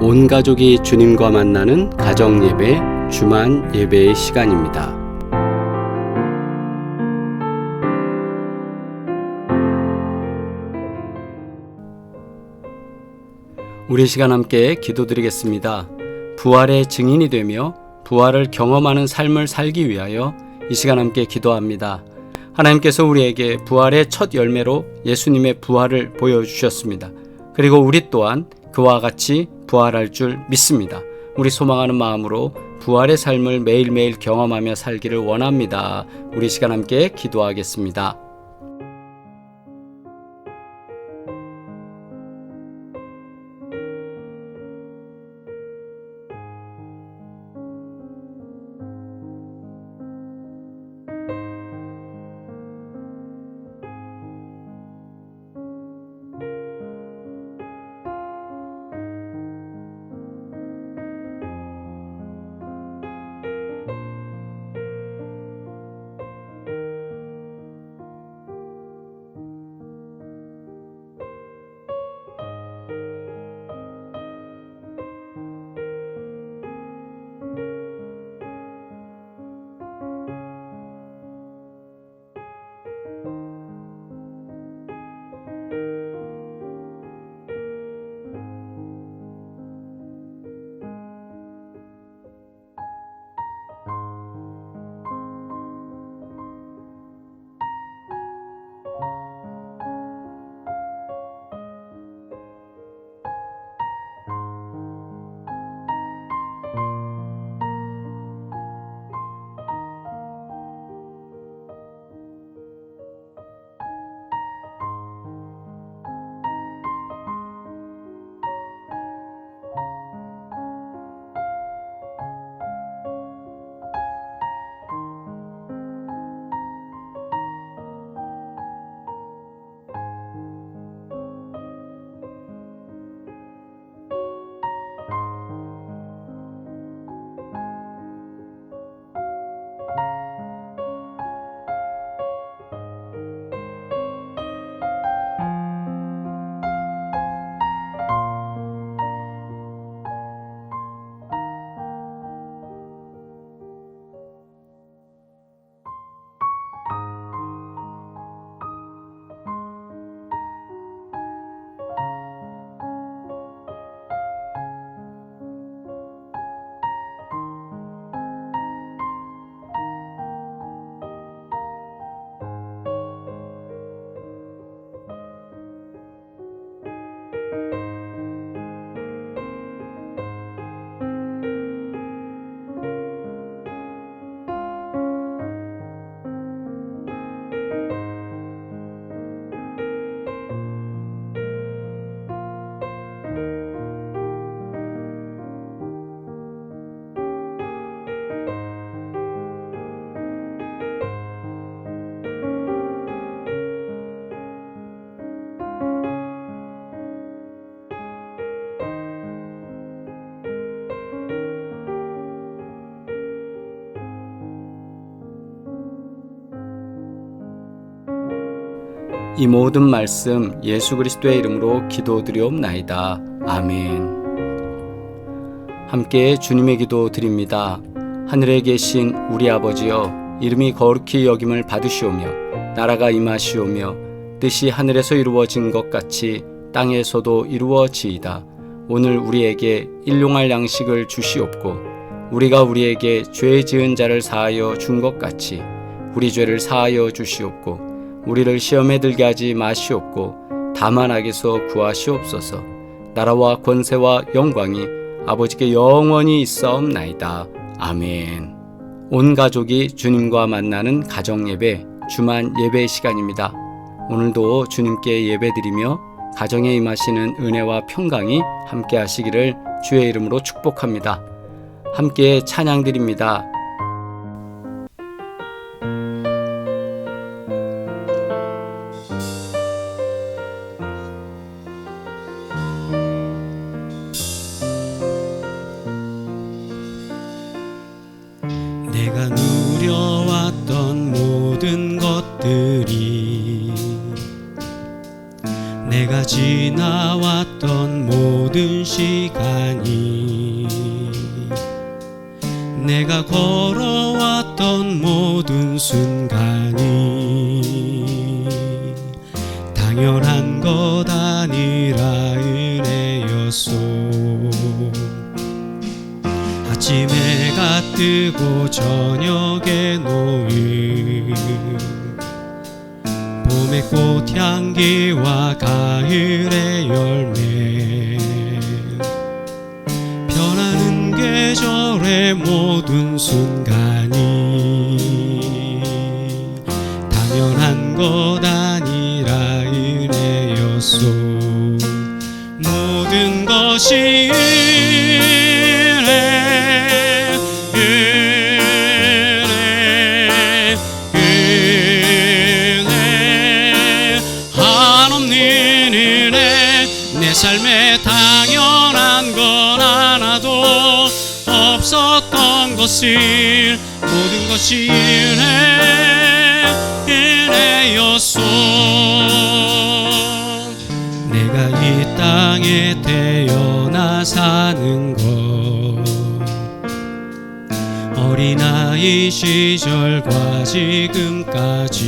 온 가족이 주님과 만나는 가정예배, 주만 예배의 시간입니다. 우리 시간 함께 기도드리겠습니다. 부활의 증인이 되며 부활을 경험하는 삶을 살기 위하여 이 시간 함께 기도합니다. 하나님께서 우리에게 부활의 첫 열매로 예수님의 부활을 보여주셨습니다. 그리고 우리 또한 그와 같이 부활할 줄 믿습니다. 우리 소망하는 마음으로 부활의 삶을 매일매일 경험하며 살기를 원합니다. 우리 시간 함께 기도하겠습니다. 이 모든 말씀 예수 그리스도의 이름으로 기도드리옵나이다. 아멘. 함께 주님의 기도 드립니다. 하늘에 계신 우리 아버지여, 이름이 거룩히 여김을 받으시오며 나라가 임하시오며 뜻이 하늘에서 이루어진 것 같이 땅에서도 이루어지이다. 오늘 우리에게 일용할 양식을 주시옵고 우리가 우리에게 죄 지은 자를 사하여 준 것 같이 우리 죄를 사하여 주시옵고 우리를 시험에 들게 하지 마시옵고 다만 악에서 구하시옵소서. 나라와 권세와 영광이 아버지께 영원히 있사옵나이다. 아멘. 온 가족이 주님과 만나는 가정예배, 주만 예배의 시간입니다. 오늘도 주님께 예배드리며 가정에 임하시는 은혜와 평강이 함께 하시기를 주의 이름으로 축복합니다. 함께 찬양드립니다. 내가 누려왔던 모든 것들이 내가 지나왔던 모든 모든 시간이 내가 걸어왔던 모든 순간이 당연한 것 아니라 은혜였소. 아침 해가 뜨고 저녁에 노을, 봄의 꽃향기와 가을의 열매, 변하는 계절의 모든 순간이 당연한 것 아니라 은혜였소. 모든 것이 은혜, 은혜, 은혜, 한없는 은혜. 내 삶에 당연한 건 하나도 없었던 것을 모든 것이 은혜, 은혜였소. 내가 이 땅에 태어나 사는 것, 어린아이 시절과 지금까지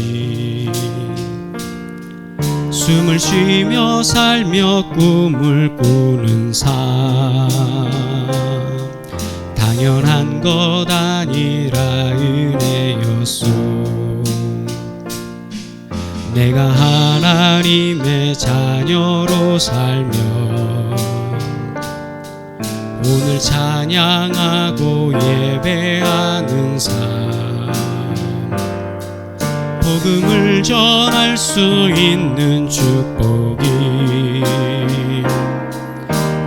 숨을 쉬며 살며 꿈을 꾸는 삶, 당연한 것 아니라 은혜였소. 내가 하나님의 자녀로 살며 오늘 찬양하고 예배하는 삶, 복음을 전할 수 있는 축복이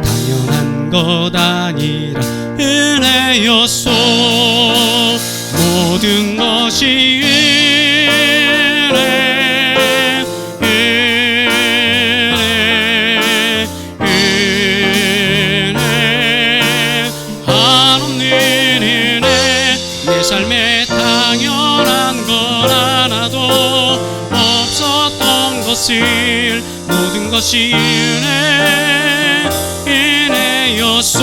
당연한 것 아니라 은혜였소. 모든 것이 은혜, 은혜, 은혜, 한없는 은혜. 내 삶에 당연한 건 하나도 없었던 것을 모든 것이 은혜, 은혜였소.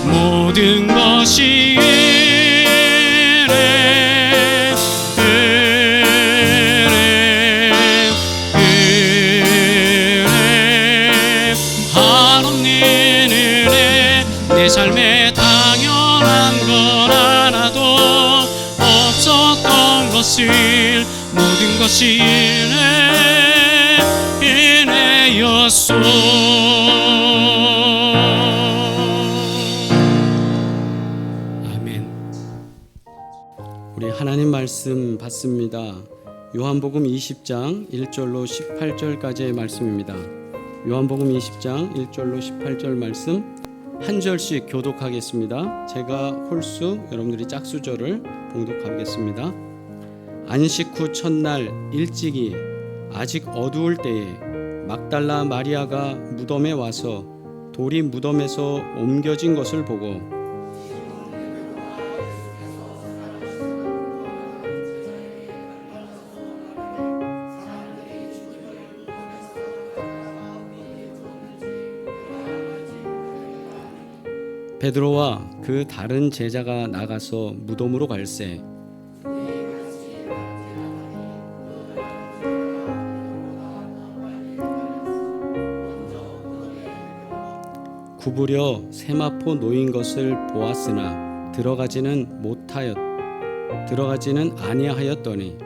모든 것이 은혜, 은혜, 은혜, 한없는 은혜. 내 삶에 당연한 건 하나도 없었던 것을 모든 것이 은혜, 은혜였소. 아멘. 우리 하나님 말씀 받습니다. 요한복음 20장 1절로 18절까지의 말씀입니다. 요한복음 20장 1절로 18절 말씀 한 절씩 교독하겠습니다. 제가 홀수, 여러분들이 짝수절을 봉독하겠습니다. 안식 후 첫날 일찍이 아직 어두울 때에 막달라 마리아가 무덤에 와서 돌이 무덤에서 옮겨진 것을 보고 베드로와 그 다른 제자가 나가서 무덤으로 갈새 구부려 세마포 놓인 것을 보았으나 들어가지는 아니하였더니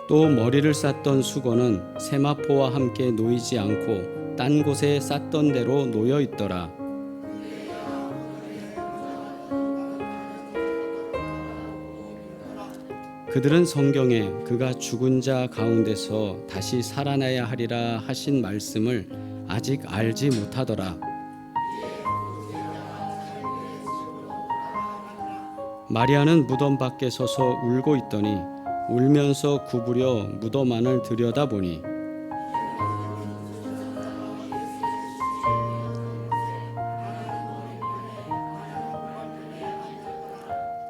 또 머리를 쌌던 수건은 세마포와 함께 놓이지 않고 딴 곳에 쌌던 대로 놓여 있더라. 그들은 성경에 그가 죽은 자 가운데서 다시 살아나야 하리라 하신 말씀을 아직 알지 못하더라. 마리아는 무덤 밖에 서서 울고 있더니 울면서 구부려 무덤 안을 들여다보니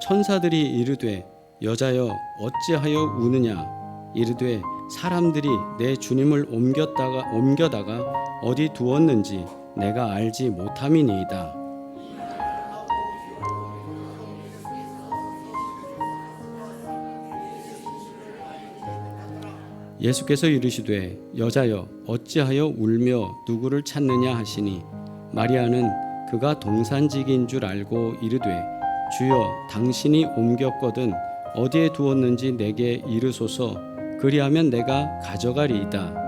천사들이 이르되 여자여 어찌하여 우느냐 이르되 사람들이 내 주님을 옮겨다가 어디 두었는지 내가 알지 못함이니이다. 예수께서 이르시되 여자여 어찌하여 울며 누구를 찾느냐 하시니 마리아는 그가 동산직인 줄 알고 이르되 주여 당신이 옮겼거든 어디에 두었는지 내게 이르소서 그리하면 내가 가져가리이다.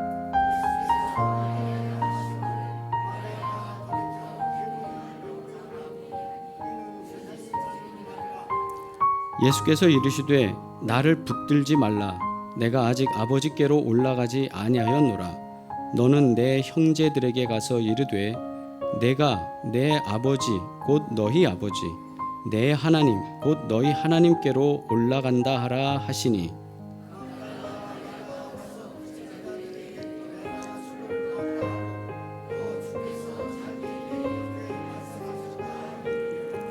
예수께서 이르시되 나를 붙들지 말라 내가 아직 아버지께로 올라가지 아니하였노라. 너는 내 형제들에게 가서 이르되 내가 내 아버지 곧 너희 아버지 내 하나님 곧 너희 하나님께로 올라간다 하라 하시니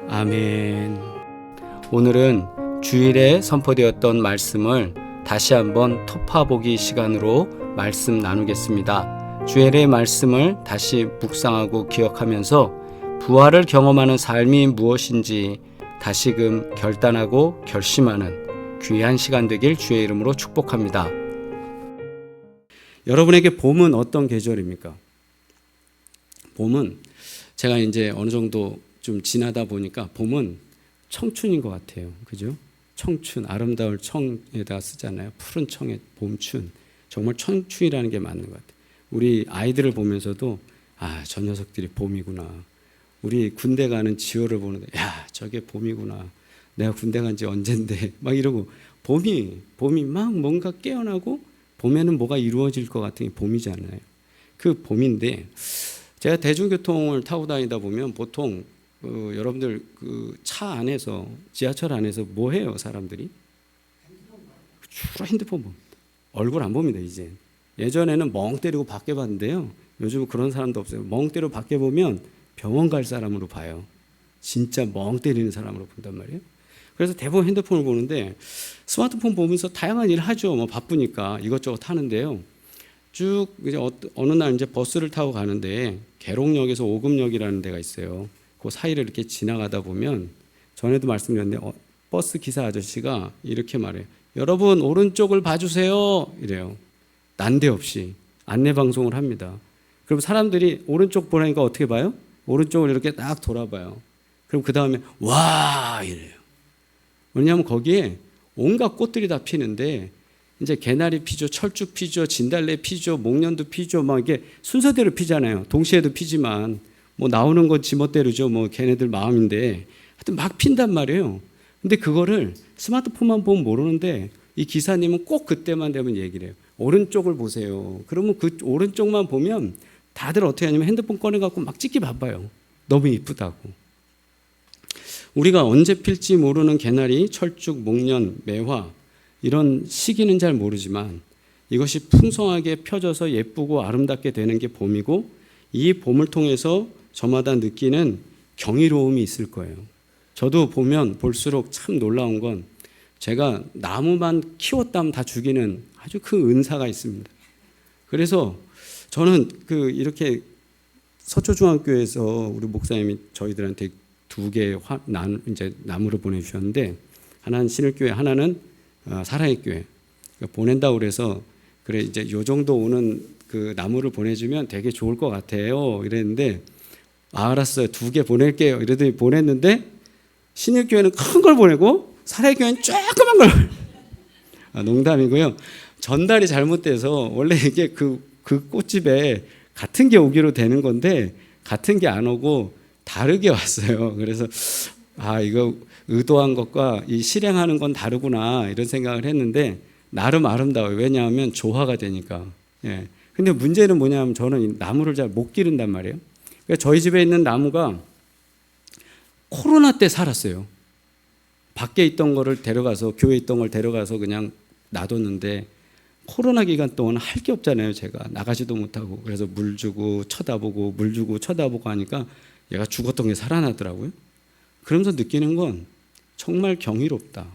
아멘. 오늘은 주일에 선포되었던 말씀을 다시 한번 토파보기 시간으로 말씀 나누겠습니다. 주일의 말씀을 다시 묵상하고 기억하면서 부활을 경험하는 삶이 무엇인지 다시금 결단하고 결심하는 귀한 시간 되길 주의 이름으로 축복합니다. 여러분에게 봄은 어떤 계절입니까? 봄은 제가 이제 어느 정도 좀 지나다 보니까 봄은 청춘인 것 같아요. 그죠? 청춘, 아름다울 청에다 쓰잖아요. 푸른 청에 봄춘. 정말 청춘이라는 게 맞는 것 같아요. 우리 아이들을 보면서도 저 녀석들이 봄이구나. 우리 군대 가는 지호를 보는데 저게 봄이구나. 내가 군대 간 지 언젠데 막 이러고 봄이 막 뭔가 깨어나고 봄에는 뭐가 이루어질 것 같은 게 봄이잖아요. 그 봄인데 제가 대중교통을 타고 다니다 보면 보통 여러분들 그 차 안에서 지하철 안에서 뭐 해요 사람들이? 주로 핸드폰 봅니다. 얼굴 안 봅니다 이제. 예전에는 멍 때리고 밖에 봤는데요. 요즘은 그런 사람도 없어요. 멍 때리고 밖에 보면 병원 갈 사람으로 봐요. 진짜 멍 때리는 사람으로 본단 말이에요. 그래서 대부분 핸드폰을 보는데 스마트폰 보면서 다양한 일을 하죠. 뭐 바쁘니까 이것저것 하는데요. 쭉 이제 어느 날 이제 버스를 타고 가는데 계룡역에서 오금역이라는 데가 있어요. 그 사이를 이렇게 지나가다 보면 전에도 말씀드렸는데 버스 기사 아저씨가 이렇게 말해요. 여러분 오른쪽을 봐주세요. 이래요. 난데없이 안내 방송을 합니다. 그럼 사람들이 오른쪽 보라니까 어떻게 봐요? 오른쪽을 이렇게 딱 돌아봐요. 그럼 그 다음에 와 이래요. 왜냐하면 거기에 온갖 꽃들이 다 피는데 이제 개나리 피죠, 철쭉 피죠, 진달래 피죠, 목련도 피죠. 막 이게 순서대로 피잖아요. 동시에도 피지만 뭐 나오는 건 지멋대로죠. 뭐 걔네들 마음인데 하여튼 막 핀단 말이에요. 근데 그거를 스마트폰만 보면 모르는데 이 기사님은 꼭 그때만 되면 얘기를 해요. 오른쪽을 보세요. 그러면 그 오른쪽만 보면 다들 어떻게 하냐면 핸드폰 꺼내갖고 막 찍기 바빠요. 너무 이쁘다고. 우리가 언제 필지 모르는 개나리, 철쭉, 목련, 매화 이런 시기는 잘 모르지만 이것이 풍성하게 펴져서 예쁘고 아름답게 되는 게 봄이고 이 봄을 통해서 저마다 느끼는 경이로움이 있을 거예요. 저도 보면 볼수록 참 놀라운 건 제가 나무만 키웠다면 다 죽이는 아주 그 은사가 있습니다. 그래서 저는 이렇게 서초중학교에서 우리 목사님이 저희들한테 두 개의 이제 나무를 보내주셨는데 하나는 신일교회, 하나는 사랑의 교회 보낸다고 그래서 그래 이제 요 정도 오는 그 나무를 보내주면 되게 좋을 것 같아요. 이랬는데 알았어요. 두 개 보낼게요. 이러더니 보냈는데 신일교회는 큰 걸 보내고 사랑의 교회는 조그만 걸. 농담이고요. 전달이 잘못돼서 원래 이게 그 꽃집에 같은 게 오기로 되는 건데 같은 게 안 오고 다르게 왔어요. 그래서 이거 의도한 것과 이 실행하는 건 다르구나 이런 생각을 했는데 나름 아름다워요. 왜냐하면 조화가 되니까. 예. 근데 문제는 뭐냐면 저는 이 나무를 잘 못 기른단 말이에요. 그러니까 저희 집에 있는 나무가 코로나 때 살았어요. 밖에 있던 거를 데려가서 교회에 있던 걸 데려가서 그냥 놔뒀는데 코로나 기간 동안 할 게 없잖아요. 제가 나가지도 못하고 그래서 물 주고 쳐다보고 물 주고 쳐다보고 하니까 얘가 죽었던 게 살아나더라고요. 그러면서 느끼는 건 정말 경이롭다.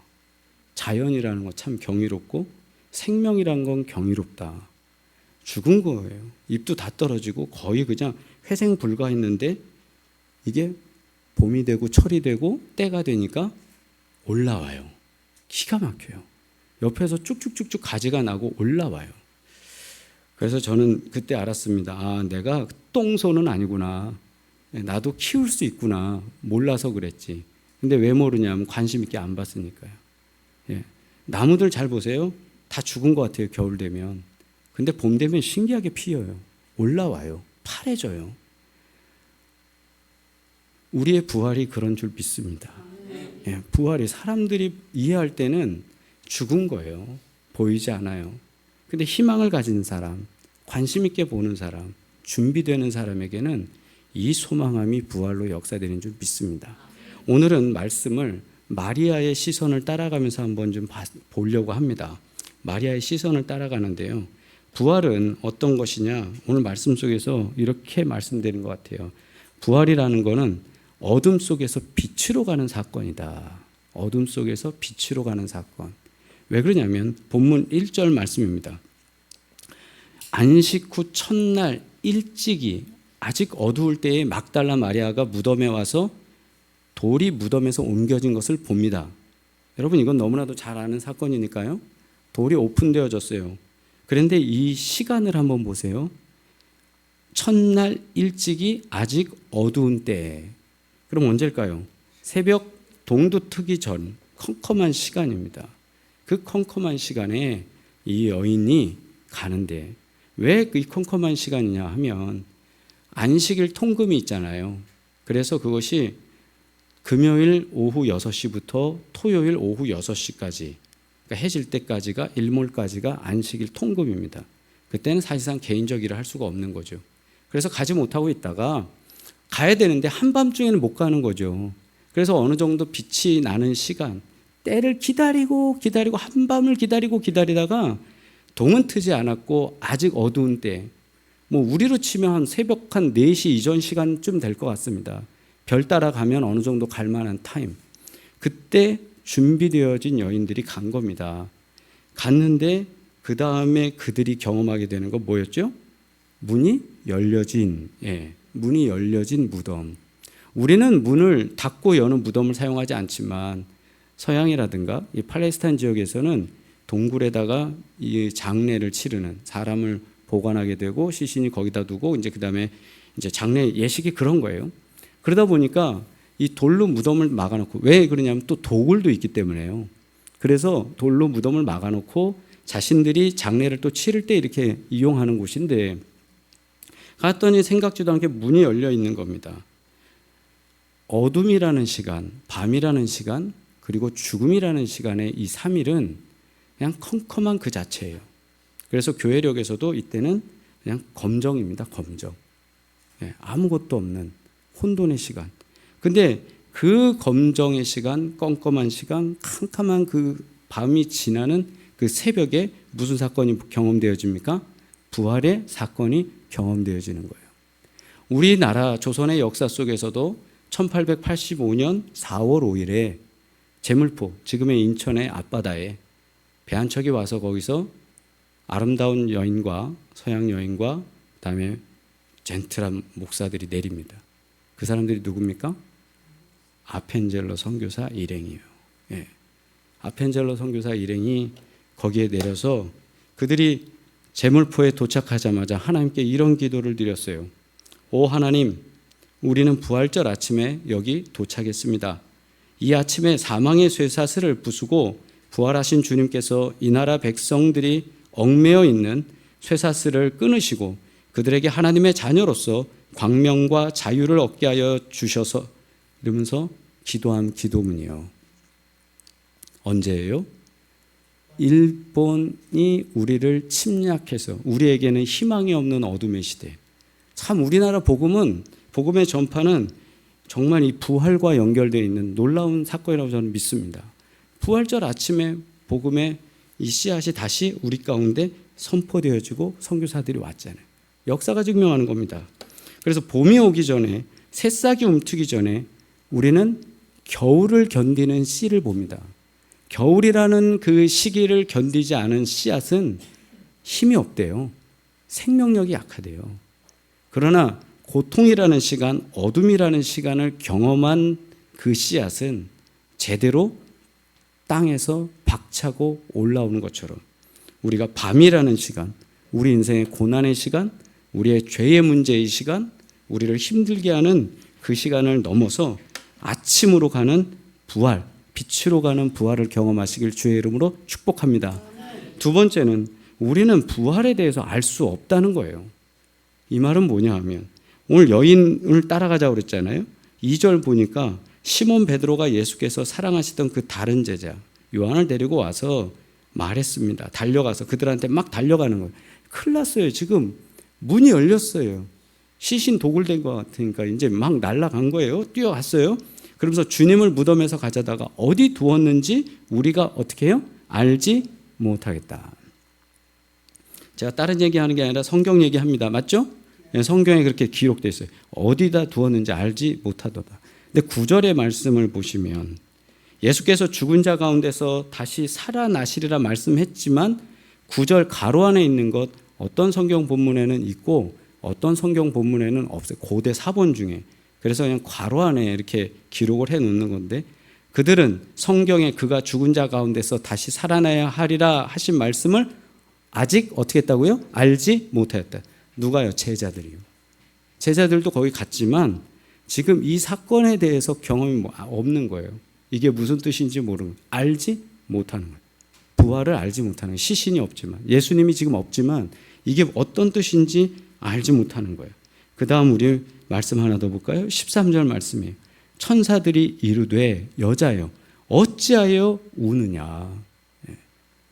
자연이라는 거 참 경이롭고 생명이란 건 경이롭다. 죽은 거예요. 잎도 다 떨어지고 거의 그냥 회생 불가했는데 이게 봄이 되고 철이 되고 때가 되니까 올라와요. 기가 막혀요. 옆에서 쭉쭉쭉쭉 가지가 나고 올라와요. 그래서 저는 그때 알았습니다. 아, 내가 똥손은 아니구나. 나도 키울 수 있구나. 몰라서 그랬지. 근데 왜 모르냐면 관심 있게 안 봤으니까요. 예. 나무들 잘 보세요. 다 죽은 것 같아요. 겨울 되면. 근데 봄 되면 신기하게 피어요. 올라와요. 파래져요. 우리의 부활이 그런 줄 믿습니다. 예. 부활이 사람들이 이해할 때는 죽은 거예요. 보이지 않아요. 근데 희망을 가진 사람, 관심 있게 보는 사람, 준비되는 사람에게는 이 소망함이 부활로 역사되는 줄 믿습니다. 오늘은 말씀을 마리아의 시선을 따라가면서 한번 좀 보려고 합니다. 마리아의 시선을 따라가는데요. 부활은 어떤 것이냐? 오늘 말씀 속에서 이렇게 말씀드린 것 같아요. 부활이라는 것은 어둠 속에서 빛으로 가는 사건이다. 어둠 속에서 빛으로 가는 사건. 왜 그러냐면 본문 1절 말씀입니다. 안식 후 첫날 일찍이 아직 어두울 때에 막달라 마리아가 무덤에 와서 돌이 무덤에서 옮겨진 것을 봅니다. 여러분 이건 너무나도 잘 아는 사건이니까요. 돌이 오픈되어졌어요. 그런데 이 시간을 한번 보세요. 첫날 일찍이 아직 어두운 때. 그럼 언제일까요? 새벽 동도 트기 전 컴컴한 시간입니다. 그 컴컴한 시간에 이 여인이 가는데 왜 이 컴컴한 시간이냐 하면 안식일 통금이 있잖아요. 그래서 그것이 금요일 오후 6시부터 토요일 오후 6시까지 그러니까 해질 때까지가 일몰까지가 안식일 통금입니다. 그때는 사실상 개인적 일을 할 수가 없는 거죠. 그래서 가지 못하고 있다가 가야 되는데 한밤중에는 못 가는 거죠. 그래서 어느 정도 빛이 나는 시간 때를 기다리고 한밤을 기다리다가 동은 트지 않았고 아직 어두운 때 뭐 우리로 치면 한 새벽 한 4시 이전 시간쯤 될 것 같습니다. 별 따라가면 어느 정도 갈 만한 타임. 그때 준비되어진 여인들이 간 겁니다. 갔는데 그 다음에 그들이 경험하게 되는 건 뭐였죠? 문이 열려진 무덤. 우리는 문을 닫고 여는 무덤을 사용하지 않지만 서양이라든가 이 팔레스타인 지역에서는 동굴에다가 이 장례를 치르는 사람을 보관하게 되고 시신이 거기다 두고 이제 그다음에 이제 장례 예식이 그런 거예요. 그러다 보니까 이 돌로 무덤을 막아놓고 왜 그러냐면 또 도굴도 있기 때문에요. 그래서 돌로 무덤을 막아놓고 자신들이 장례를 또 치를 때 이렇게 이용하는 곳인데 갔더니 생각지도 않게 문이 열려 있는 겁니다. 어둠이라는 시간, 밤이라는 시간, 그리고 죽음이라는 시간의 이 3일은 그냥 컴컴한 그 자체예요. 그래서 교회력에서도 이때는 그냥 검정입니다. 검정. 아무것도 없는 혼돈의 시간. 근데 그 검정의 시간, 껌껌한 시간, 캄캄한 그 밤이 지나는 그 새벽에 무슨 사건이 경험되어집니까? 부활의 사건이 경험되어지는 거예요. 우리나라 조선의 역사 속에서도 1885년 4월 5일에 제물포, 지금의 인천의 앞바다에 배 한 척이 와서 거기서 아름다운 여인과 서양 여인과 그다음에 젠틀한 목사들이 내립니다. 그 사람들이 누굽니까? 아펜젤러 선교사 일행이에요. 예. 아펜젤러 선교사 일행이 거기에 내려서 그들이 제물포에 도착하자마자 하나님께 이런 기도를 드렸어요. 오 하나님, 우리는 부활절 아침에 여기 도착했습니다. 이 아침에 사망의 쇠사슬을 부수고 부활하신 주님께서 이 나라 백성들이 얽매여 있는 쇠사슬을 끊으시고 그들에게 하나님의 자녀로서 광명과 자유를 얻게 하여 주셔서 이러면서 기도한 기도문이요. 언제예요? 일본이 우리를 침략해서 우리에게는 희망이 없는 어둠의 시대. 참 우리나라 복음의 전파는 정말 이 부활과 연결되어 있는 놀라운 사건이라고 저는 믿습니다. 부활절 아침에 복음의 이 씨앗이 다시 우리 가운데 선포되어지고 선교사들이 왔잖아요. 역사가 증명하는 겁니다. 그래서 봄이 오기 전에 새싹이 움트기 전에 우리는 겨울을 견디는 씨를 봅니다. 겨울이라는 그 시기를 견디지 않은 씨앗은 힘이 없대요. 생명력이 약하대요. 그러나 고통이라는 시간, 어둠이라는 시간을 경험한 그 씨앗은 제대로 땅에서 박차고 올라오는 것처럼 우리가 밤이라는 시간, 우리 인생의 고난의 시간, 우리의 죄의 문제의 시간, 우리를 힘들게 하는 그 시간을 넘어서 아침으로 가는 부활, 빛으로 가는 부활을 경험하시길 주의 이름으로 축복합니다. 두 번째는 우리는 부활에 대해서 알 수 없다는 거예요. 이 말은 뭐냐 하면 오늘 여인을 따라가자고 그랬잖아요. 2절 보니까 시몬 베드로가 예수께서 사랑하시던 그 다른 제자 요한을 데리고 와서 말했습니다. 달려가서 그들한테 막 달려가는 거예요. 큰일 났어요. 지금 문이 열렸어요. 시신 도굴된 것 같으니까 이제 막 날아간 거예요. 뛰어갔어요. 그러면서 주님을 무덤에서 가져다가 어디 두었는지 우리가 어떻게 해요? 알지 못하겠다. 제가 다른 얘기하는 게 아니라 성경 얘기합니다. 맞죠? 성경에 그렇게 기록되어 있어요. 어디다 두었는지 알지 못하도다. 근데 9절의 말씀을 보시면 예수께서 죽은 자 가운데서 다시 살아나시리라 말씀했지만 9절 가로 안에 있는 것 어떤 성경 본문에는 있고 어떤 성경 본문에는 없어요. 고대 사본 중에. 그래서 그냥 괄호 안에 이렇게 기록을 해놓는 건데 그들은 성경에 그가 죽은 자 가운데서 다시 살아나야 하리라 하신 말씀을 아직 어떻게 했다고요? 알지 못하였다. 누가요? 제자들이요. 제자들도 거기 갔지만 지금 이 사건에 대해서 경험이 없는 거예요. 이게 무슨 뜻인지 모르는 거예요. 알지 못하는 거예요. 부활을 알지 못하는 거예요. 시신이 없지만 예수님이 지금 없지만 이게 어떤 뜻인지 알지 못하는 거예요. 그 다음 우리 말씀 하나 더 볼까요? 13절 말씀이에요. 천사들이 이르되 여자여 어찌하여 우느냐.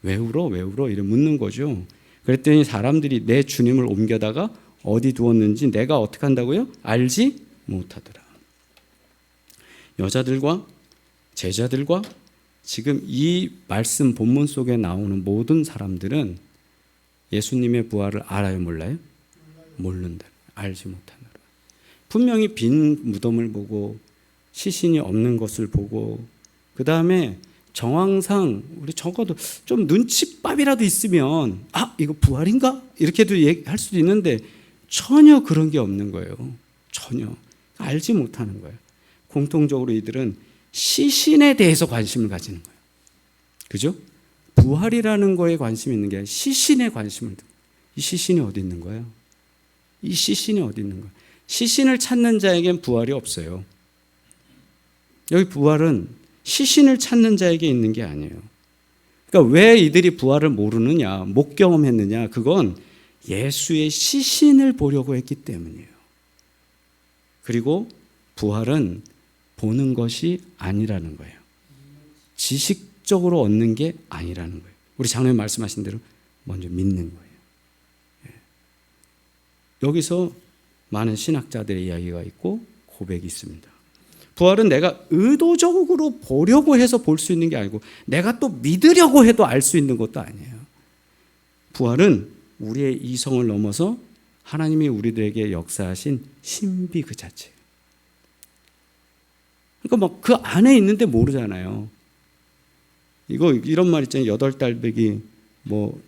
왜 울어? 왜 울어? 이래 묻는 거죠. 그랬더니 사람들이 내 주님을 옮겨다가 어디 두었는지 내가 어떻게 한다고요? 알지 못하더라. 여자들과 제자들과 지금 이 말씀 본문 속에 나오는 모든 사람들은 예수님의 부활을 알아요? 몰라요? 모른다. 알지 못하느라. 분명히 빈 무덤을 보고 시신이 없는 것을 보고 그 다음에 정황상 우리 적어도 좀 눈칫밥이라도 있으면 이거 부활인가? 이렇게도 할 수도 있는데 전혀 그런 게 없는 거예요. 전혀. 알지 못하는 거예요. 공통적으로 이들은 시신에 대해서 관심을 가지는 거예요. 그죠? 부활이라는 거에 관심이 있는 게 아니라 시신에 관심을 두고 이 시신이 어디 있는 거예요? 이 시신이 어디 있는 거예요? 시신을 찾는 자에겐 부활이 없어요. 여기 부활은 시신을 찾는 자에게 있는 게 아니에요. 그러니까 왜 이들이 부활을 모르느냐, 못 경험했느냐, 그건 예수의 시신을 보려고 했기 때문이에요. 그리고 부활은 보는 것이 아니라는 거예요. 지식적으로 얻는 게 아니라는 거예요. 우리 장로님 말씀하신 대로 먼저 믿는 거예요. 여기서 많은 신학자들의 이야기가 있고 고백이 있습니다. 부활은 내가 의도적으로 보려고 해서 볼 수 있는 게 아니고 내가 또 믿으려고 해도 알 수 있는 것도 아니에요. 부활은 우리의 이성을 넘어서 하나님이 우리들에게 역사하신 신비 그 자체예요. 그러니까 막 그 안에 있는데 모르잖아요. 이런 말 있잖아요. 8달배기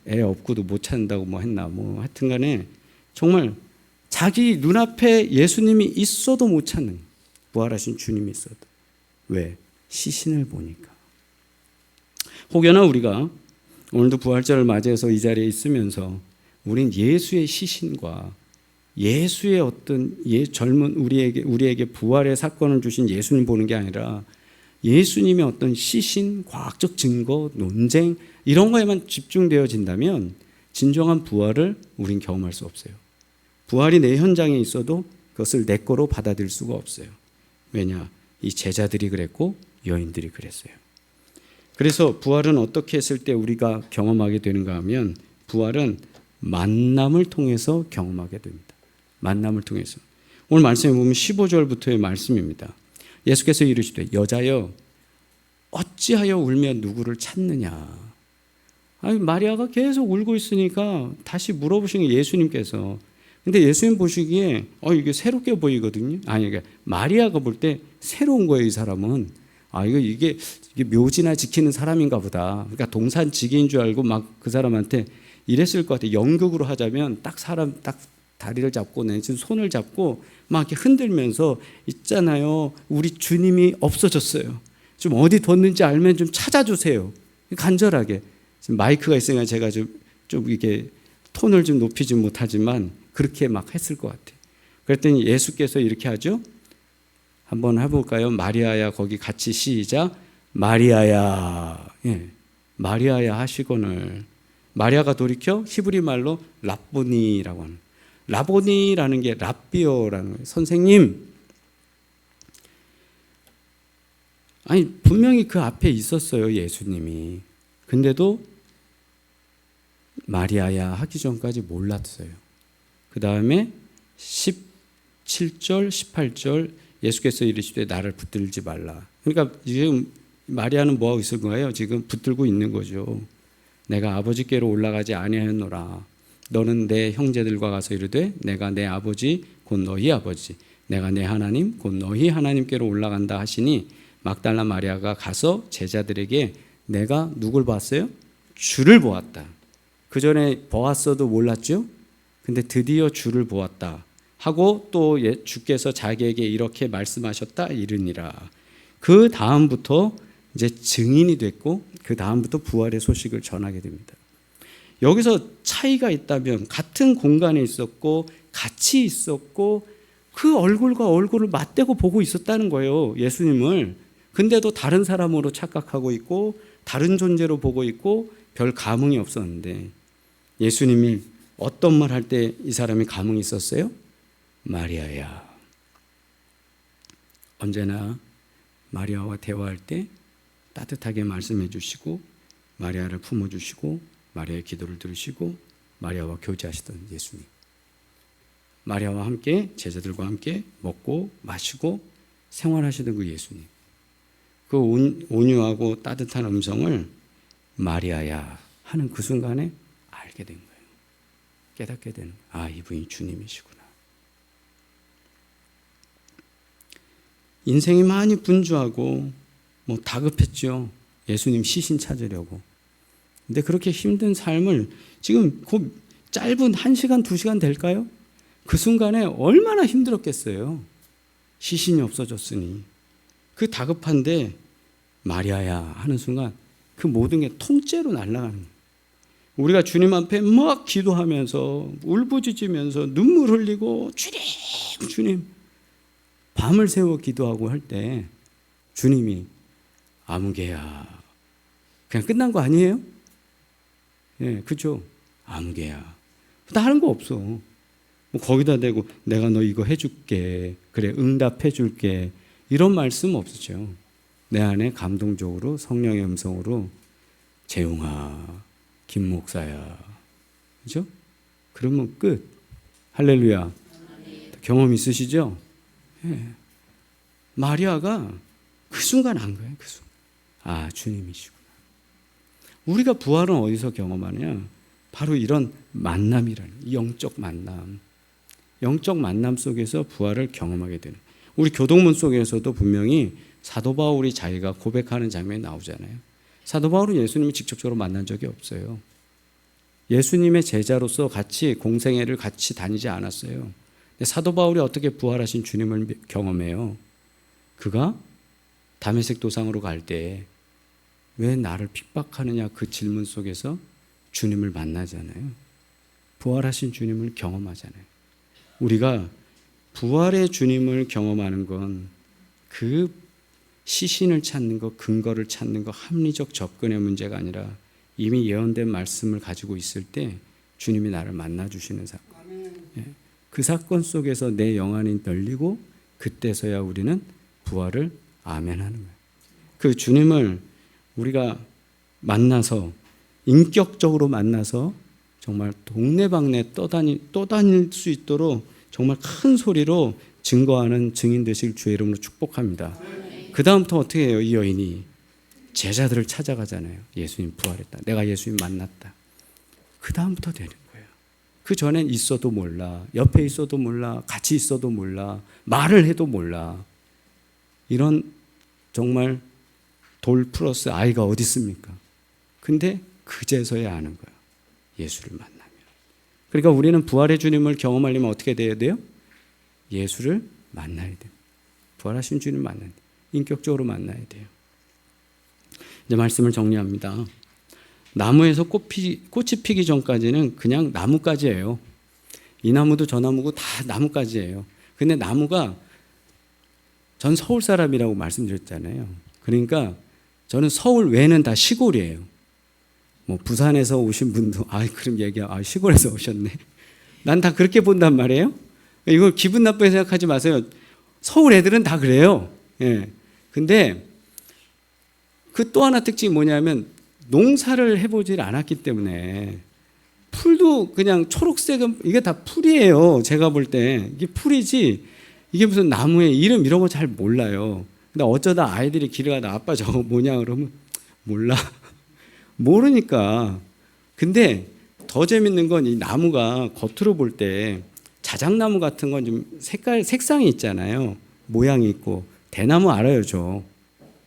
애 없고도 못 찾는다고 했나 하여튼 간에 정말 자기 눈앞에 예수님이 있어도 못 찾는 부활하신 주님이 있어도. 왜? 시신을 보니까. 혹여나 우리가 오늘도 부활절을 맞이해서 이 자리에 있으면서 우린 예수의 시신과 예수의 어떤 젊은 우리에게 부활의 사건을 주신 예수님 보는 게 아니라 예수님의 어떤 시신, 과학적 증거, 논쟁 이런 거에만 집중되어진다면 진정한 부활을 우린 경험할 수 없어요. 부활이 내 현장에 있어도 그것을 내 거로 받아들일 수가 없어요. 왜냐? 이 제자들이 그랬고 여인들이 그랬어요. 그래서 부활은 어떻게 했을 때 우리가 경험하게 되는가 하면 부활은 만남을 통해서 경험하게 됩니다. 만남을 통해서. 오늘 말씀에 보면 15절부터의 말씀입니다. 예수께서 이르시되 여자여 어찌하여 울며 누구를 찾느냐. 마리아가 계속 울고 있으니까 다시 물어보신 게 예수님께서. 근데 예수님 보시기에 이게 새롭게 보이거든요. 그러니까 마리아가 볼 때 새로운 거예요. 이 사람은 아, 이게 묘지나 지키는 사람인가 보다. 그러니까 동산지기인 줄 알고 막 그 사람한테 이랬을 것 같아요. 연극으로 하자면 딱 사람 딱 다리를 잡고 내지 손을 잡고 막 이렇게 흔들면서 있잖아요. 우리 주님이 없어졌어요. 좀 어디 뒀는지 알면 좀 찾아주세요. 간절하게. 지금 마이크가 있으니까 제가 좀 이게 톤을 좀 높이지 못하지만 그렇게 막 했을 것 같아요. 그랬더니 예수께서 이렇게 하죠. 한번 해볼까요? 마리아야, 거기 같이 시작. 마리아야. 예. 마리아야 하시거늘. 마리아가 돌이켜 히브리 말로 라보니라고 하는. 라보니라는 게 랍비어라는 거예요. 선생님. 아니, 분명히 그 앞에 있었어요, 예수님이. 근데도 마리아야 하기 전까지 몰랐어요. 그 다음에 17절, 18절 예수께서 이르시되 나를 붙들지 말라. 그러니까 지금 마리아는 뭐하고 있을 거예요? 지금 붙들고 있는 거죠. 내가 아버지께로 올라가지 아니하였노라. 너는 내 형제들과 가서 이르되 내가 내 아버지 곧 너희 아버지, 내가 내 하나님 곧 너희 하나님께로 올라간다 하시니 막달라 마리아가 가서 제자들에게 내가 누굴 봤어요? 주를 보았다. 그 전에 보았어도 몰랐죠? 근데 드디어 주를 보았다 하고 또 주께서 자기에게 이렇게 말씀하셨다 이르니라. 그 다음부터 이제 증인이 됐고 그 다음부터 부활의 소식을 전하게 됩니다. 여기서 차이가 있다면 같은 공간에 있었고 같이 있었고 그 얼굴과 얼굴을 맞대고 보고 있었다는 거예요. 예수님을. 근데도 다른 사람으로 착각하고 있고 다른 존재로 보고 있고 별 감흥이 없었는데 예수님이 어떤 말 할 때 이 사람이 감흥이 있었어요? 마리아야. 언제나 마리아와 대화할 때 따뜻하게 말씀해 주시고 마리아를 품어주시고 마리아의 기도를 들으시고 마리아와 교제하시던 예수님. 마리아와 함께 제자들과 함께 먹고 마시고 생활하시던 그 예수님. 그 온유하고 따뜻한 음성을 마리아야 하는 그 순간에 알게 된 거예요. 깨닫게 되는 거예요. 아, 이분이 주님이시구나. 인생이 많이 분주하고 다급했죠. 예수님 시신 찾으려고. 근데 그렇게 힘든 삶을 지금 곧 짧은 1시간, 2시간 될까요? 그 순간에 얼마나 힘들었겠어요. 시신이 없어졌으니. 그 다급한데 마리아야 하는 순간 그 모든 게 통째로 날아가는 거예요. 우리가 주님 앞에 막 기도하면서 울부짖으면서 눈물 흘리고 주님 밤을 새워 기도하고 할 때 주님이 아무개야 그냥 끝난 거 아니에요? 예, 그렇죠. 아무개야 다른 거 없어. 뭐 거기다 대고 내가 너 이거 해줄게 그래 응답해 줄게 이런 말씀 없었죠. 내 안에 감동적으로 성령의 음성으로 재용아 김 목사야 그렇죠? 그러면 끝. 할렐루야. 경험 있으시죠? 예. 마리아가 그 순간 안 거예요. 그 순간. 아, 주님이시구나. 우리가 부활은 어디서 경험하느냐? 바로 이런 만남이라는 영적 만남. 영적 만남 속에서 부활을 경험하게 되는. 우리 교동문 속에서도 분명히 사도 바울이 자기가 고백하는 장면이 나오잖아요. 사도 바울은 예수님을 직접적으로 만난 적이 없어요. 예수님의 제자로서 같이 공생애를 같이 다니지 않았어요. 근데 사도 바울이 어떻게 부활하신 주님을 경험해요? 그가 다메섹 도상으로 갈 때 왜 나를 핍박하느냐 그 질문 속에서 주님을 만나잖아요. 부활하신 주님을 경험하잖아요. 우리가 부활의 주님을 경험하는 건 그 시신을 찾는 것, 근거를 찾는 것, 합리적 접근의 문제가 아니라 이미 예언된 말씀을 가지고 있을 때 주님이 나를 만나주시는 사건. 그 사건 속에서 내 영안이 열리고 그때서야 우리는 부활을 아멘하는 거예요. 그 주님을 우리가 만나서 인격적으로 만나서 정말 동네방네 떠다닐 수 있도록 정말 큰 소리로 증거하는 증인 되실 주의 이름으로 축복합니다. 그 다음부터 어떻게 해요? 이 여인이 제자들을 찾아가잖아요. 예수님 부활했다. 내가 예수님 만났다. 그 다음부터 되는 거예요. 그 전엔 있어도 몰라. 옆에 있어도 몰라. 같이 있어도 몰라. 말을 해도 몰라. 이런 정말 돌 플러스 아이가 어디 있습니까? 근데 그제서야 아는 거예요. 예수를 만나면. 그러니까 우리는 부활의 주님을 경험하려면 어떻게 돼야 돼요? 예수를 만나야 돼요. 부활하신 주님 만나야 돼요. 인격적으로 만나야 돼요. 이제 말씀을 정리합니다. 나무에서 꽃이 피기 전까지는 그냥 나무가지예요. 이 나무도 저 나무고 다 나무가지예요. 근데 나무가, 전 서울 사람이라고 말씀드렸잖아요. 그러니까 저는 서울 외에는 다 시골이에요. 뭐 부산에서 오신 분도 그럼 시골에서 오셨네. 난 다 그렇게 본단 말이에요. 이걸 기분 나쁘게 생각하지 마세요. 서울 애들은 다 그래요. 예. 근데 그 또 하나 특징이 뭐냐면 농사를 해보질 않았기 때문에 풀도 그냥 초록색은 이게 다 풀이에요. 제가 볼 때 이게 풀이지 이게 무슨 나무의 이름 이런 거 잘 몰라요. 근데 어쩌다 아이들이 길을 가다 아빠 저거 뭐냐 그러면 몰라. 모르니까. 근데 더 재밌는 건 이 나무가 겉으로 볼 때 자작나무 같은 건 좀 색상이 있잖아요. 모양이 있고. 대나무 알아요, 저.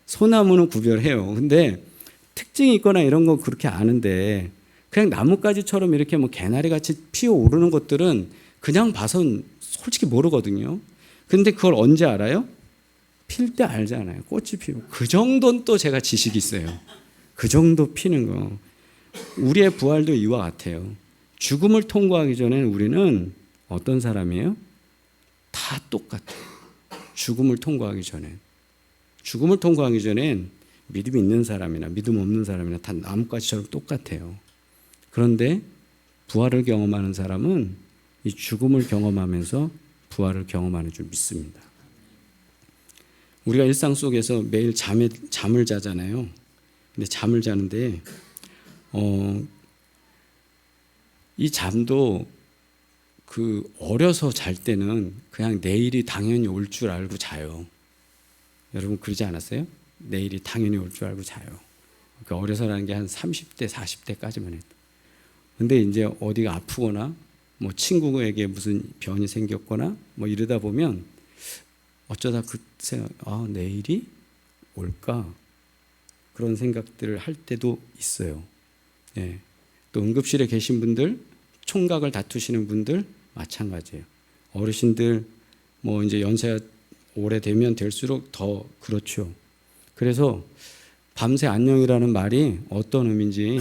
소나무는 구별해요. 근데 특징이 있거나 이런 거 그렇게 아는데 그냥 나뭇가지처럼 이렇게 뭐 개나리 같이 피어오르는 것들은 그냥 봐선 솔직히 모르거든요. 근데 그걸 언제 알아요? 필 때 알잖아요. 꽃이 피고. 그 정도는 또 제가 지식이 있어요. 그 정도 피는 거. 우리의 부활도 이와 같아요. 죽음을 통과하기 전에는 우리는 어떤 사람이에요? 다 똑같아요. 죽음을 통과하기 전엔. 죽음을 통과하기 전엔 믿음 있는 사람이나 믿음 없는 사람이나 다 나뭇가지처럼 똑같아요. 그런데 부활을 경험하는 사람은 이 죽음을 경험하면서 부활을 경험하는 줄 믿습니다. 우리가 일상 속에서 매일 잠을 자잖아요. 근데 잠을 자는데 이 잠도 어려서 잘 때는 그냥 내일이 당연히 올 줄 알고 자요. 여러분 그러지 않았어요? 내일이 당연히 올 줄 알고 자요. 그러니까 어려서라는 게 한 30대, 40대까지만 해도. 근데 이제 어디가 아프거나 뭐 친구에게 무슨 병이 생겼거나 뭐 이러다 보면 어쩌다 내일이 올까? 그런 생각들을 할 때도 있어요. 예. 또 응급실에 계신 분들, 총각을 다투시는 분들 마찬가지예요. 어르신들 뭐 이제 연세가 오래되면 될수록 더 그렇죠. 그래서 밤새 안녕이라는 말이 어떤 의미인지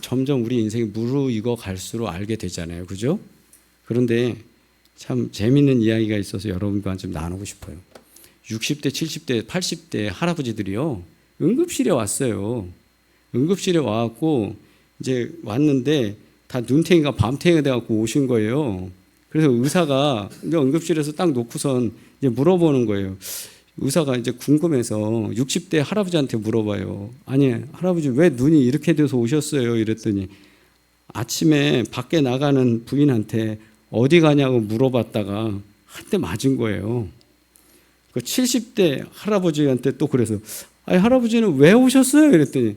점점 우리 인생이 무르익어 갈수록 알게 되잖아요. 그죠? 그런데 참 재밌는 이야기가 있어서 여러분과 좀 나누고 싶어요. 60대, 70대, 80대 할아버지들이요. 응급실에 왔어요. 응급실에 와갖고 이제 왔는데 다 눈탱이가 밤탱이가 돼갖고 오신 거예요. 그래서 의사가 응급실에서 딱 놓고선 이제 물어보는 거예요. 의사가 이제 궁금해서 60대 할아버지한테 물어봐요. 아니, 할아버지 왜 눈이 이렇게 돼서 오셨어요? 이랬더니 아침에 밖에 나가는 부인한테 어디 가냐고 물어봤다가 한 대 맞은 거예요. 그 70대 할아버지한테 또 그래서 아니, 할아버지는 왜 오셨어요? 이랬더니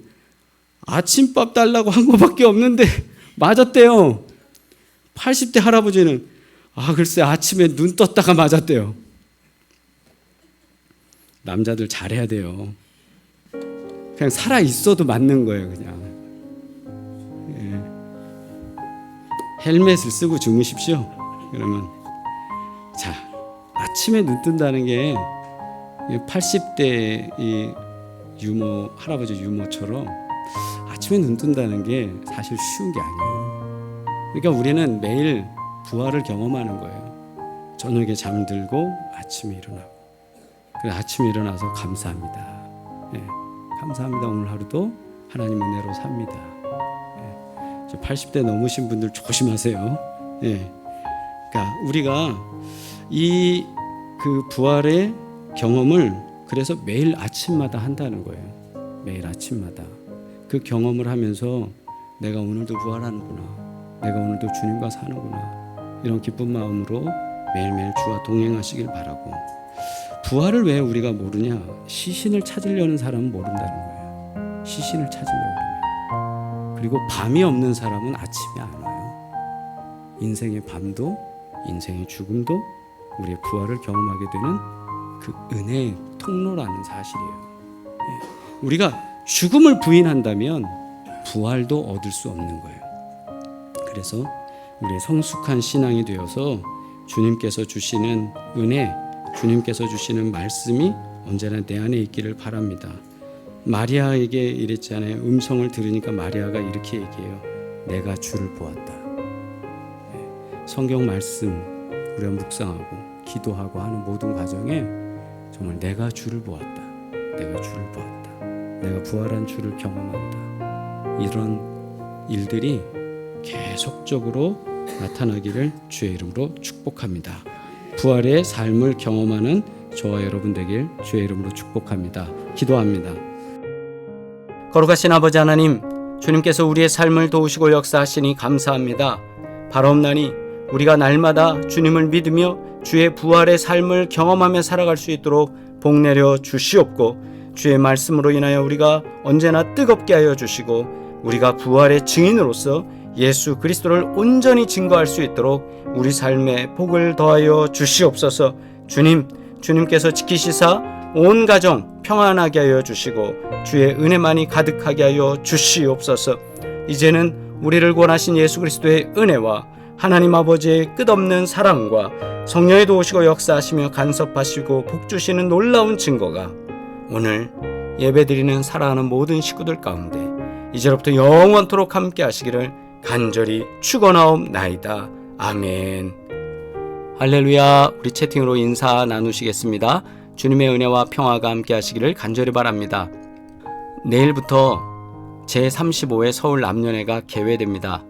아침밥 달라고 한 거밖에 없는데 맞았대요. 80대 할아버지는 글쎄 아침에 눈 떴다가 맞았대요. 남자들 잘해야 돼요. 그냥 살아 있어도 맞는 거예요, 그냥. 예. 헬멧을 쓰고 주무십시오. 그러면 자, 아침에 눈 뜬다는 게 80대 이 유모 할아버지 유모처럼 아침에 눈 뜬다는 게 사실 쉬운 게 아니에요. 그러니까 우리는 매일 부활을 경험하는 거예요. 저녁에 잠들고 아침에 일어나고. 그래서 아침에 일어나서 감사합니다. 예, 감사합니다. 오늘 하루도 하나님 은혜로 삽니다. 예, 80대 넘으신 분들 조심하세요. 예, 그러니까 우리가 이 부활의 경험을 그래서 매일 아침마다 한다는 거예요. 매일 아침마다 그 경험을 하면서 내가 오늘도 부활하는구나, 내가 오늘도 주님과 사는구나, 이런 기쁜 마음으로 매일매일 주와 동행하시길 바라고. 부활을 왜 우리가 모르냐? 시신을 찾으려는 사람은 모른다는 거예요. 시신을 찾으려고 그러면. 그리고 밤이 없는 사람은 아침에 안 와요. 인생의 밤도 인생의 죽음도 우리의 부활을 경험하게 되는 그 은혜의 통로라는 사실이에요. 예. 우리가 죽음을 부인한다면 부활도 얻을 수 없는 거예요. 그래서 우리의 성숙한 신앙이 되어서 주님께서 주시는 은혜, 주님께서 주시는 말씀이 언제나 내 안에 있기를 바랍니다. 마리아에게 이랬잖아요. 음성을 들으니까 마리아가 이렇게 얘기해요. 내가 주를 보았다. 성경 말씀 우리가 묵상하고 기도하고 하는 모든 과정에 정말 내가 주를 보았다. 내가 주를 보았다. 내가 부활한 주를 경험한다. 이런 일들이 계속적으로 나타나기를 주의 이름으로 축복합니다. 부활의 삶을 경험하는 저와 여러분 되길 주의 이름으로 축복합니다. 기도합니다. 거룩하신 아버지 하나님, 주님께서 우리의 삶을 도우시고 역사하시니 감사합니다. 바라옵나니 우리가 날마다 주님을 믿으며 주의 부활의 삶을 경험하며 살아갈 수 있도록 복 내려 주시옵고, 주의 말씀으로 인하여 우리가 언제나 뜨겁게 하여 주시고, 우리가 부활의 증인으로서 예수 그리스도를 온전히 증거할 수 있도록 우리 삶에 복을 더하여 주시옵소서. 주님께서 지키시사 온 가정 평안하게 하여 주시고 주의 은혜만이 가득하게 하여 주시옵소서. 이제는 우리를 구원하신 예수 그리스도의 은혜와 하나님 아버지의 끝없는 사랑과 성령의 도우시고 역사하시며 간섭하시고 복주시는 놀라운 증거가 오늘 예배드리는 사랑하는 모든 식구들 가운데 이제로부터 영원토록 함께 하시기를 간절히 축원하옵나이다. 아멘. 할렐루야. 우리 채팅으로 인사 나누시겠습니다. 주님의 은혜와 평화가 함께 하시기를 간절히 바랍니다. 내일부터 제35회 서울 남녀회가 개회됩니다.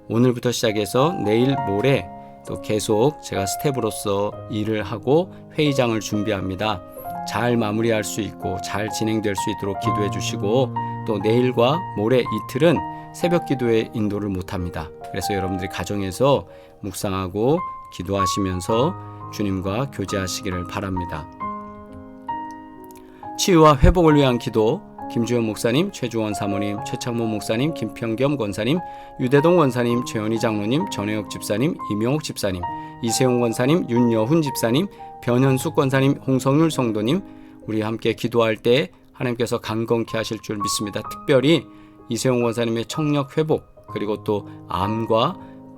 오늘부터 시작해서 내일 모레 또 계속 제가 스텝으로서 일을 하고 회의장을 준비합니다. 잘 마무리할 수 있고 잘 진행될 수 있도록 기도해 주시고, 또 내일과 모레 이틀은 새벽 기도에 인도를 못합니다. 그래서 여러분들이 가정에서 묵상하고 기도하시면서 주님과 교제하시기를 바랍니다. 치유와 회복을 위한 기도, 김주현 목사님, 최주원 사모님, 최창모 목사님, 김평겸 권사님, 유대동 권사님, 최현희 장로님, 전혜옥 집사님, 이명옥 집사님, 이세용 권사님, 윤여훈 집사님, 변현숙 권사님, 홍성률 성도님, 우리 함께 기도할 때 하나님께서 강건케 하실 줄 믿습니다. 특별히 이세용 권사님의 청력 회복, 그리고 또 암과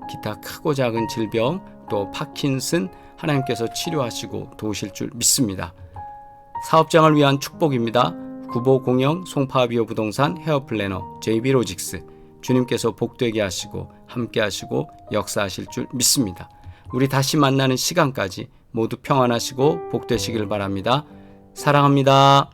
기타 크고 작은 질병, 또 파킨슨 하나님께서 치료하시고 도우실 줄 믿습니다. 사업장을 위한 축복입니다. 구보공영, 송파비오 부동산, 헤어플래너, JB로직스, 주님께서 복되게 하시고 함께 하시고 역사하실 줄 믿습니다. 우리 다시 만나는 시간까지 모두 평안하시고 복되시길 바랍니다. 사랑합니다.